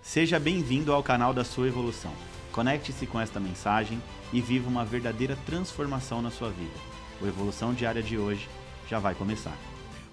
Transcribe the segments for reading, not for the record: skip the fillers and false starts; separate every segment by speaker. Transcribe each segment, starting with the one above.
Speaker 1: Seja bem-vindo ao canal da sua evolução. Conecte-se com esta mensagem e viva uma verdadeira transformação na sua vida. O Evolução Diária de hoje já vai começar.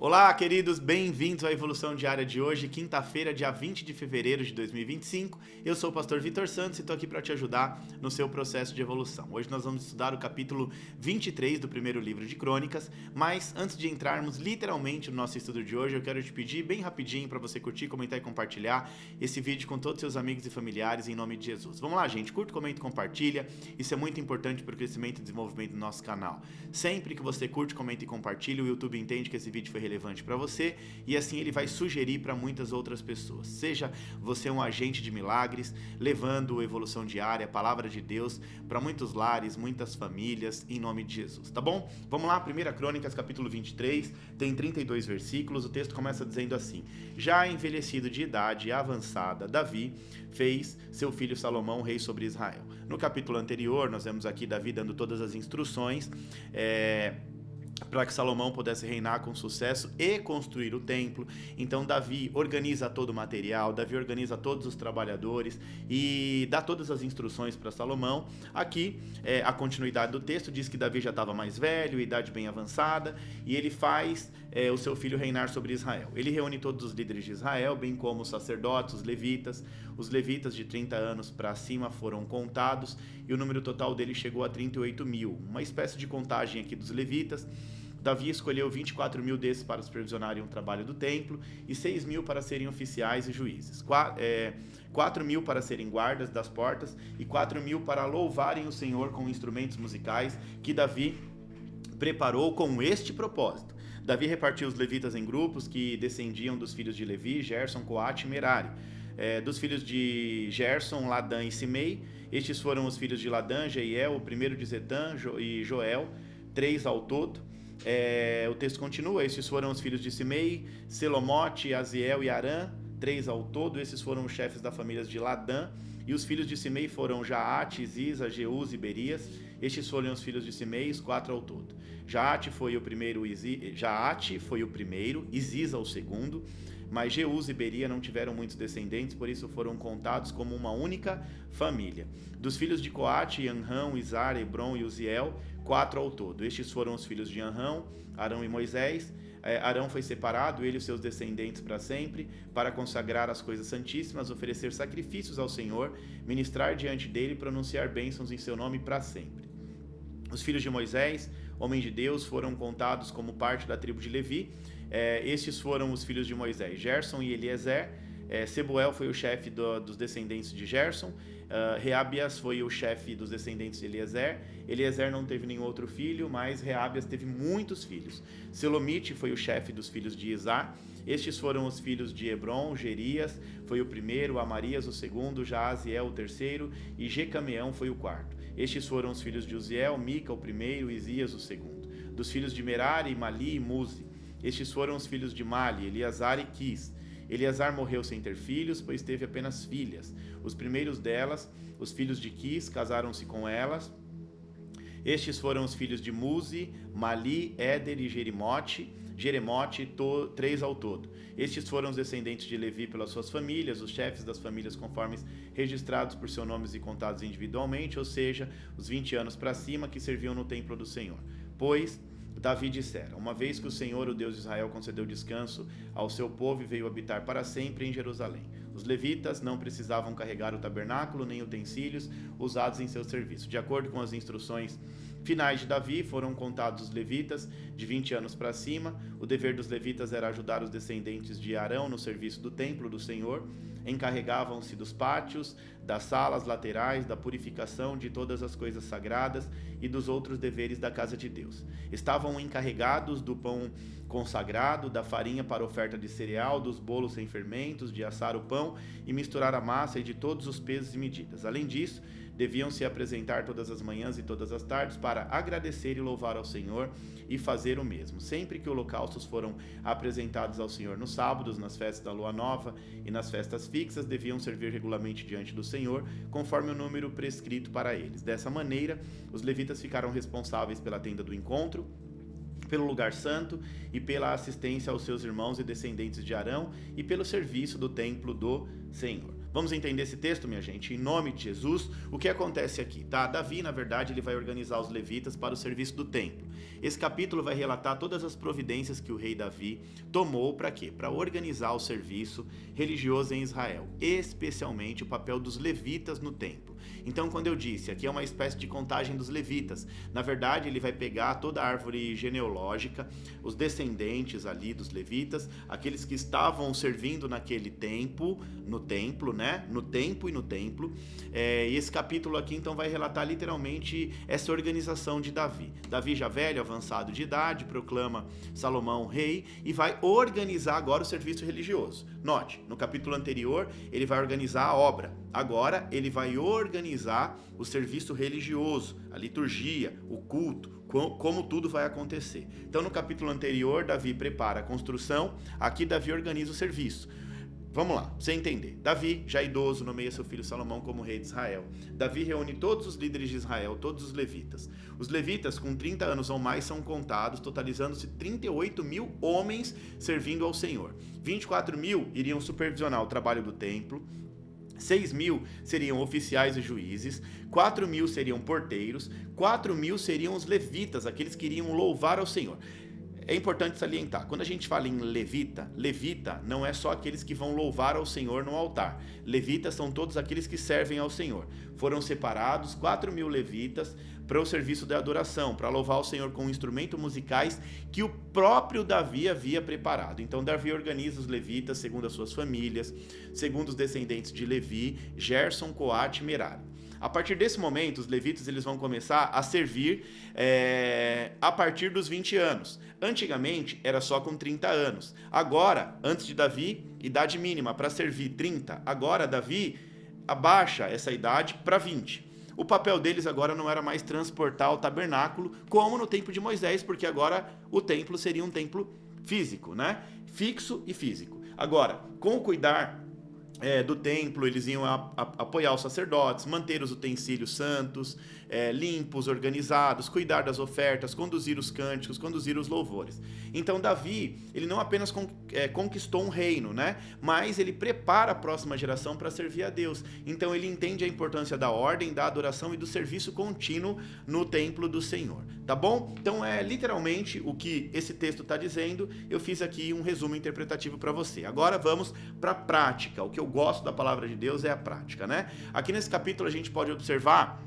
Speaker 1: Olá, queridos, bem-vindos à Evolução Diária de hoje, quinta-feira, dia 20 de fevereiro de 2025. Eu sou o pastor Vitor Santos e estou aqui para te ajudar no seu processo de evolução. Hoje nós vamos estudar o capítulo 23 do primeiro livro de Crônicas, mas antes de entrarmos literalmente no nosso estudo de hoje, eu quero te pedir bem rapidinho para você curtir, comentar e compartilhar esse vídeo com todos os seus amigos e familiares em nome de Jesus. Vamos lá, gente, curta, comenta e compartilha. Isso é muito importante para o crescimento e desenvolvimento do nosso canal. Sempre que você curte, comenta e compartilha, o YouTube entende que esse vídeo foi relevante para você e assim ele vai sugerir para muitas outras pessoas. Seja você um agente de milagres, levando a evolução diária, a palavra de Deus para muitos lares, muitas famílias, em nome de Jesus, tá bom? Vamos lá, 1 Crônicas, capítulo 23, tem 32 versículos, o texto começa dizendo assim: Já envelhecido de idade avançada, Davi fez seu filho Salomão rei sobre Israel. No capítulo anterior, nós vemos aqui Davi dando todas as instruções, para que Salomão pudesse reinar com sucesso e construir o templo. Então Davi organiza todo o material, Davi organiza todos os trabalhadores e dá todas as instruções para Salomão. Aqui, a continuidade do texto diz que Davi já estava mais velho, idade bem avançada, e ele faz o seu filho reinar sobre Israel. Ele reúne todos os líderes de Israel, bem como os sacerdotes, os levitas. Os levitas de 30 anos para cima foram contados e o número total deles chegou a 38 mil. Uma espécie de contagem aqui dos levitas. Davi escolheu 24 mil desses para supervisionarem o trabalho do templo e 6 mil para serem oficiais e juízes. 4 mil para serem guardas das portas e 4 mil para louvarem o Senhor com instrumentos musicais que Davi preparou com este propósito. Davi repartiu os levitas em grupos que descendiam dos filhos de Levi, Gerson, Coate e Merari. Dos filhos de Gerson, Ladã e Simei, estes foram os filhos de Ladã, Jeiel, o primeiro de Zetã e Joel, 3 ao todo. O texto continua: esses foram os filhos de Simei, Selomote, Aziel e Arã, 3 ao todo. Esses foram os chefes das famílias de Ladã. E os filhos de Simei foram Jaate, Ziza, Jeús e Berias. Estes foram os filhos de Simei, 4 ao todo. Jaate foi o primeiro, e Ziza o segundo. Mas Jeús e Beria não tiveram muitos descendentes, por isso foram contados como uma única família. Dos filhos de Coate, Anrão, Izar, Hebron e Uziel, 4 ao todo. Estes foram os filhos de Anrão, Arão e Moisés. Arão foi separado, ele e os seus descendentes para sempre, para consagrar as coisas santíssimas, oferecer sacrifícios ao Senhor, ministrar diante dele e pronunciar bênçãos em seu nome para sempre. Os filhos de Moisés, homens de Deus, foram contados como parte da tribo de Levi. Estes foram os filhos de Moisés, Gerson e Eliezer. Sebuel foi o chefe dos descendentes de Gerson. Reabias foi o chefe dos descendentes de Eliezer. Eliezer não teve nenhum outro filho, mas Reabias teve muitos filhos. Selomite foi o chefe dos filhos de Izar. Estes foram os filhos de Hebron. Gerias foi o primeiro, Amarias o segundo, Jaaziel o terceiro e Jecameão foi o quarto. Estes foram os filhos de Uziel, Mica o primeiro, Isias o segundo. Dos filhos de Merari, Mali e Muzi. Estes foram os filhos de Mali, Eleazar e Quis. Eleazar morreu sem ter filhos, pois teve apenas filhas. Os primeiros delas, os filhos de Quis, casaram-se com elas. Estes foram os filhos de Muzi, Mali, Éder e Jeremote, 3 ao todo. Estes foram os descendentes de Levi pelas suas famílias, os chefes das famílias conforme registrados por seus nomes e contados individualmente, ou seja, os 20 anos para cima que serviam no templo do Senhor. Pois Davi dissera: uma vez que o Senhor, o Deus de Israel, concedeu descanso ao seu povo e veio habitar para sempre em Jerusalém. Os levitas não precisavam carregar o tabernáculo nem utensílios usados em seu serviço. De acordo com as instruções finais de Davi, foram contados os levitas de 20 anos para cima. O dever dos levitas era ajudar os descendentes de Arão no serviço do templo do Senhor. Encarregavam-se dos pátios, das salas laterais, da purificação de todas as coisas sagradas e dos outros deveres da casa de Deus. Estavam encarregados do pão consagrado, da farinha para oferta de cereal, dos bolos sem fermentos, de assar o pão e misturar a massa e de todos os pesos e medidas. Além disso, deviam se apresentar todas as manhãs e todas as tardes para agradecer e louvar ao Senhor e fazer o mesmo. Sempre que holocaustos foram apresentados ao Senhor nos sábados, nas festas da lua nova e nas festas fixas, deviam servir regularmente diante do Senhor, conforme o número prescrito para eles. Dessa maneira, os levitas ficaram responsáveis pela tenda do encontro, pelo lugar santo e pela assistência aos seus irmãos e descendentes de Arão e pelo serviço do templo do Senhor. Vamos entender esse texto, minha gente? Em nome de Jesus, o que acontece aqui, tá? Davi, na verdade, ele vai organizar os levitas para o serviço do templo. Esse capítulo vai relatar todas as providências que o rei Davi tomou para quê? Para organizar o serviço religioso em Israel, especialmente o papel dos levitas no templo. Então, quando eu disse, aqui é uma espécie de contagem dos levitas, na verdade, ele vai pegar toda a árvore genealógica, os descendentes ali dos levitas, aqueles que estavam servindo naquele tempo, no templo, né? No tempo e no templo. E esse capítulo aqui, então, vai relatar literalmente essa organização de Davi. Davi já velho, avançado de idade, proclama Salomão rei e vai organizar agora o serviço religioso. Note, no capítulo anterior, ele vai organizar a obra. Agora, ele vai organizar o serviço religioso, a liturgia, o culto, como tudo vai acontecer. Então, no capítulo anterior, Davi prepara a construção, aqui Davi organiza o serviço. Vamos lá, pra você entender. Davi, já idoso, nomeia seu filho Salomão como rei de Israel. Davi reúne todos os líderes de Israel, todos os levitas. Os levitas com 30 anos ou mais são contados, totalizando-se 38 mil homens servindo ao Senhor. 24 mil iriam supervisionar o trabalho do templo, 6 mil seriam oficiais e juízes, 4 mil seriam porteiros, 4 mil seriam os levitas, aqueles que iriam louvar ao Senhor. É importante salientar, quando a gente fala em levita, levita não é só aqueles que vão louvar ao Senhor no altar. Levitas são todos aqueles que servem ao Senhor. Foram separados 4 mil levitas para o serviço de adoração, para louvar ao Senhor com instrumentos musicais que o próprio Davi havia preparado. Então Davi organiza os levitas segundo as suas famílias, segundo os descendentes de Levi, Gerson, Coate e Merari. A partir desse momento, os levitas eles vão começar a servir a partir dos 20 anos. Antigamente, era só com 30 anos. Agora, antes de Davi, idade mínima para servir 30. Agora, Davi abaixa essa idade para 20. O papel deles agora não era mais transportar o tabernáculo, como no tempo de Moisés, porque agora o templo seria um templo físico, né? Fixo e físico. Agora, com o cuidar do templo, eles iam apoiar os sacerdotes, manter os utensílios santos, limpos, organizados, cuidar das ofertas, conduzir os cânticos, conduzir os louvores. Então Davi, ele não apenas conquistou um reino, né? Mas ele prepara a próxima geração para servir a Deus. Então ele entende a importância da ordem, da adoração e do serviço contínuo no templo do Senhor, tá bom? Então é literalmente o que esse texto está dizendo. Eu fiz aqui um resumo interpretativo para você. Agora vamos para a prática. O que eu gosto da palavra de Deus é a prática, né? Aqui nesse capítulo a gente pode observar,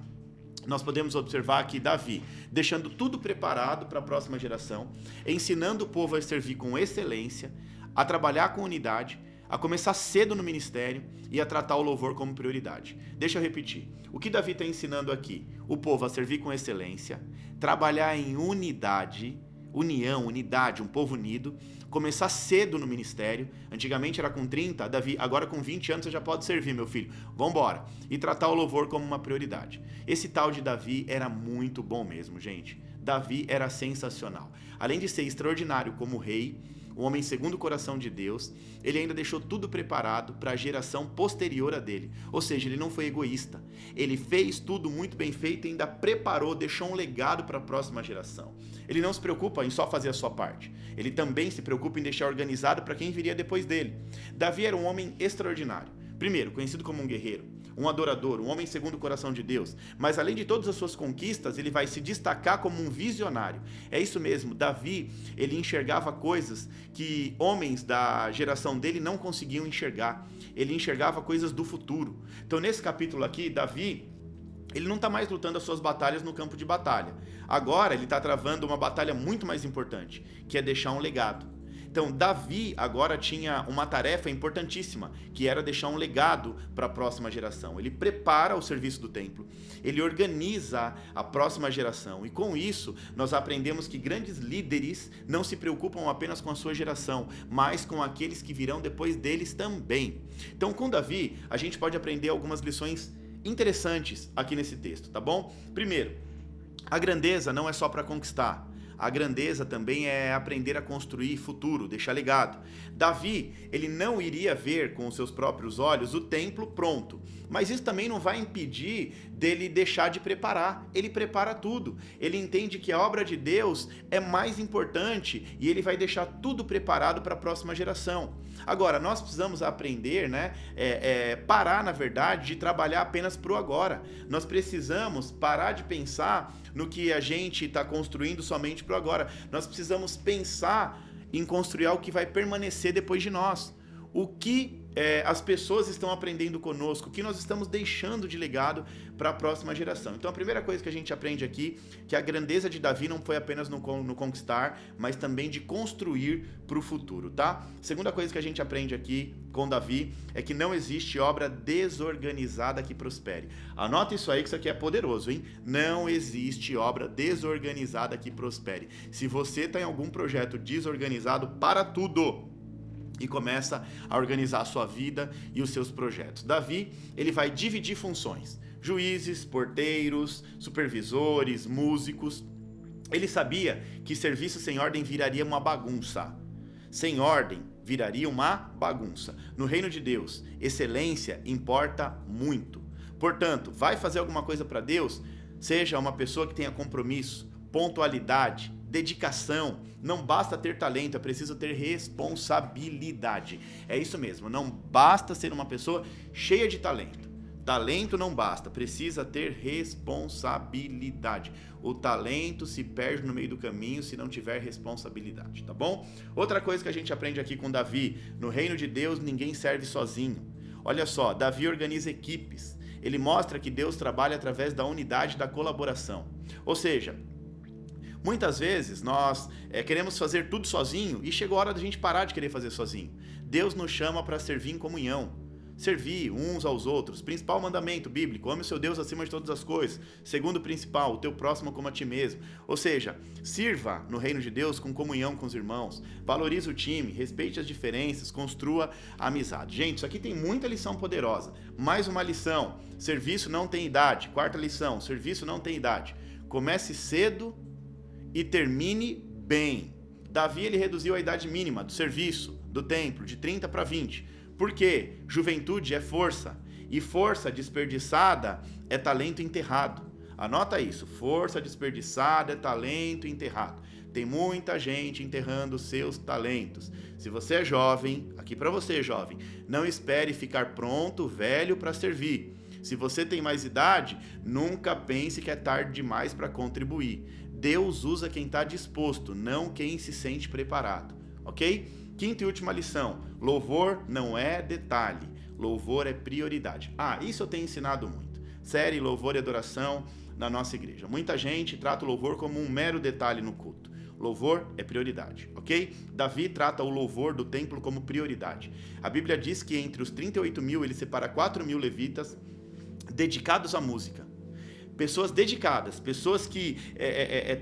Speaker 1: nós podemos observar aqui Davi deixando tudo preparado para a próxima geração, ensinando o povo a servir com excelência, a trabalhar com unidade, a começar cedo no ministério e a tratar o louvor como prioridade. Deixa eu repetir. O que Davi está ensinando aqui? O povo a servir com excelência, trabalhar em unidade, união, unidade, um povo unido, começar cedo no ministério. Antigamente era com 30, Davi, agora com 20 anos você já pode servir, meu filho. Vambora. E tratar o louvor como uma prioridade. Esse tal de Davi era muito bom mesmo, gente. Davi era sensacional. Além de ser extraordinário como rei, um homem segundo o coração de Deus, ele ainda deixou tudo preparado para a geração posterior a dele. Ou seja, ele não foi egoísta. Ele fez tudo muito bem feito e ainda preparou, deixou um legado para a próxima geração. Ele não se preocupa em só fazer a sua parte. Ele também se preocupa em deixar organizado para quem viria depois dele. Davi era um homem extraordinário. Primeiro, conhecido como um guerreiro, um adorador, um homem segundo o coração de Deus. Mas além de todas as suas conquistas, ele vai se destacar como um visionário. É isso mesmo, Davi, ele enxergava coisas que homens da geração dele não conseguiam enxergar. Ele enxergava coisas do futuro. Então nesse capítulo aqui, Davi, ele não está mais lutando as suas batalhas no campo de batalha. Agora ele está travando uma batalha muito mais importante, que é deixar um legado. Então, Davi agora tinha uma tarefa importantíssima, que era deixar um legado para a próxima geração. Ele prepara o serviço do templo, ele organiza a próxima geração. E com isso, nós aprendemos que grandes líderes não se preocupam apenas com a sua geração, mas com aqueles que virão depois deles também. Então, com Davi, a gente pode aprender algumas lições interessantes aqui nesse texto, tá bom? Primeiro, a grandeza não é só para conquistar. a grandeza também é aprender a construir futuro, deixar legado. Davi, ele não iria ver com os seus próprios olhos o templo pronto, mas isso também não vai impedir dele deixar de preparar. Ele prepara tudo. Ele entende que a obra de Deus é mais importante e ele vai deixar tudo preparado para a próxima geração. Agora, nós precisamos aprender, né? Parar, na verdade, de trabalhar apenas para o agora. Nós precisamos parar de pensar no que a gente está construindo somente para o agora. Nós precisamos pensar em construir algo que vai permanecer depois de nós. O que as pessoas estão aprendendo conosco, o que nós estamos deixando de legado para a próxima geração. Então a primeira coisa que a gente aprende aqui, que a grandeza de Davi não foi apenas no conquistar, mas também de construir para o futuro, tá? Segunda coisa que a gente aprende aqui com Davi é que não existe obra desorganizada que prospere. Anota isso aí, que isso aqui é poderoso, hein? Não existe obra desorganizada que prospere. Se você está em algum projeto desorganizado, para tudo e começa a organizar a sua vida e os seus projetos. Davi, ele vai dividir funções: juízes, porteiros, supervisores, músicos. Ele sabia que serviço sem ordem viraria uma bagunça. Sem ordem, viraria uma bagunça. No reino de Deus, excelência importa muito. Portanto, vai fazer alguma coisa para Deus? Seja uma pessoa que tenha compromisso, pontualidade, dedicação. Não basta ter talento, é preciso ter responsabilidade. É isso mesmo, não basta ser uma pessoa cheia de talento. Talento não basta, precisa ter responsabilidade. O talento se perde no meio do caminho se não tiver responsabilidade, tá bom? Outra coisa que a gente aprende aqui com Davi: no reino de Deus ninguém serve sozinho. Olha só, Davi organiza equipes. Ele mostra que Deus trabalha através da unidade e da colaboração. Ou seja, muitas vezes nós queremos fazer tudo sozinho e chegou a hora da gente parar de querer fazer sozinho. Deus nos chama para servir em comunhão, servir uns aos outros. Principal mandamento bíblico: ame o seu Deus acima de todas as coisas. Segundo principal: o teu próximo como a ti mesmo. Ou seja, sirva no reino de Deus com comunhão com os irmãos, valorize o time, respeite as diferenças, construa a amizade. Gente, isso aqui tem muita lição poderosa. Mais uma lição: serviço não tem idade. Quarta lição: serviço não tem idade. Comece cedo e termine bem. Davi, ele reduziu a idade mínima do serviço do templo de 30 para 20. Por quê? Juventude é força, e força desperdiçada é talento enterrado. Anota isso: força desperdiçada é talento enterrado. Tem muita gente enterrando seus talentos. Se você é jovem, aqui para você, jovem, não espere ficar pronto, velho, para servir. Se você tem mais idade, nunca pense que é tarde demais para contribuir. Deus usa quem está disposto, não quem se sente preparado, ok? Quinta e última lição: louvor não é detalhe, louvor é prioridade. Isso eu tenho ensinado muito. Série Louvor e Adoração na nossa igreja. Muita gente trata o louvor como um mero detalhe no culto. Louvor é prioridade, ok? Davi trata o louvor do templo como prioridade. A Bíblia diz que entre os 38 mil, ele separa 4 mil levitas dedicados à música. Pessoas dedicadas, pessoas que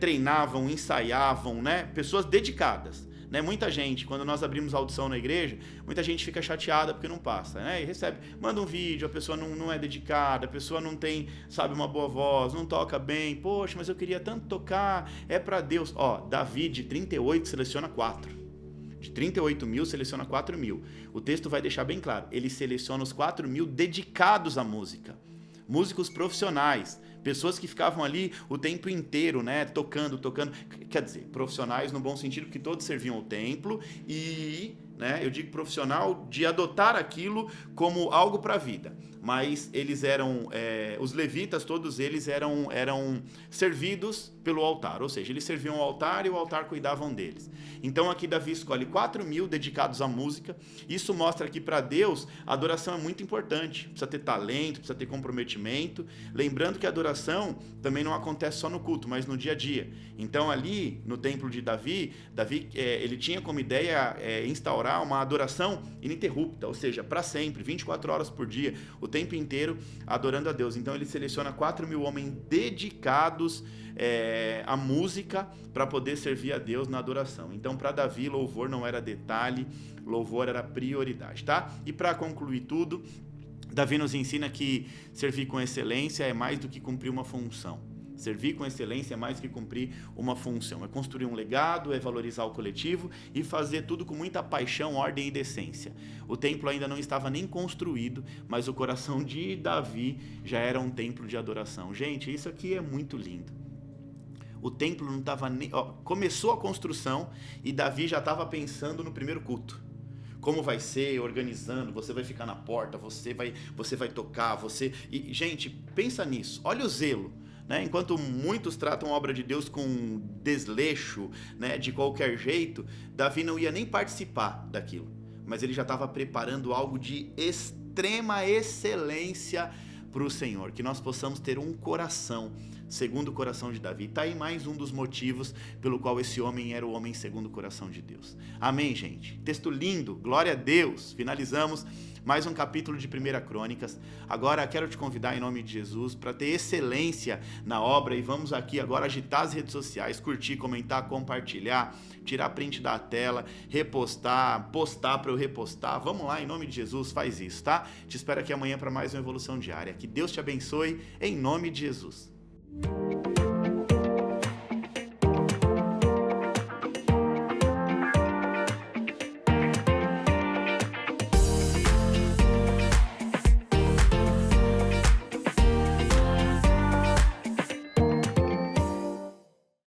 Speaker 1: treinavam, ensaiavam, né? Pessoas dedicadas. Né? Muita gente, quando nós abrimos audição na igreja, muita gente fica chateada porque não passa, né? E recebe, manda um vídeo, a pessoa não é dedicada, a pessoa não tem, sabe, uma boa voz, não toca bem. Poxa, mas eu queria tanto tocar, é para Deus. Davi de 38 seleciona 4. De 38 mil, seleciona 4 mil. O texto vai deixar bem claro, ele seleciona os 4 mil dedicados à música. Músicos profissionais, pessoas que ficavam ali o tempo inteiro, né, tocando, quer dizer, profissionais no bom sentido, porque todos serviam ao templo e, né, eu digo profissional de adotar aquilo como algo para a vida, mas eles eram, os levitas, todos eles eram servidos pelo altar, ou seja, eles serviam ao altar e o altar cuidavam deles. Então aqui Davi escolhe 4 mil dedicados à música. Isso mostra que para Deus a adoração é muito importante, precisa ter talento, precisa ter comprometimento, lembrando que a adoração também não acontece só no culto, mas no dia a dia. Então ali no templo de Davi, ele tinha como ideia instaurar uma adoração ininterrupta, ou seja, para sempre, 24 horas por dia, o tempo inteiro adorando a Deus. Então ele seleciona 4 mil homens dedicados à música para poder servir a Deus na adoração. Então para Davi, louvor não era detalhe, louvor era prioridade, tá? E para concluir tudo, Davi nos ensina que servir com excelência é mais do que cumprir uma função. Servir com excelência é mais que cumprir uma função, é construir um legado, é valorizar o coletivo e fazer tudo com muita paixão, ordem e decência. O templo ainda não estava nem construído, mas o coração de Davi já era um templo de adoração. Gente, isso aqui é muito lindo. O templo não estava nem... começou a construção e Davi já estava pensando no primeiro culto. Como vai ser, organizando, você vai ficar na porta, você vai tocar, E, gente, pensa nisso, olha o zelo. Né? Enquanto muitos tratam a obra de Deus com desleixo, né, de qualquer jeito, Davi não ia nem participar daquilo, mas ele já estava preparando algo de extrema excelência para o Senhor, que nós possamos ter um coração segundo o coração de Davi. Está aí mais um dos motivos pelo qual esse homem era o homem segundo o coração de Deus. Amém, gente? Texto lindo, glória a Deus. Finalizamos mais um capítulo de 1 Crônicas. Agora quero te convidar em nome de Jesus para ter excelência na obra e vamos aqui agora agitar as redes sociais, curtir, comentar, compartilhar, tirar print da tela, repostar, postar para eu repostar. Vamos lá, em nome de Jesus, faz isso, tá? Te espero aqui amanhã para mais uma Evolução Diária. Que Deus te abençoe, em nome de Jesus.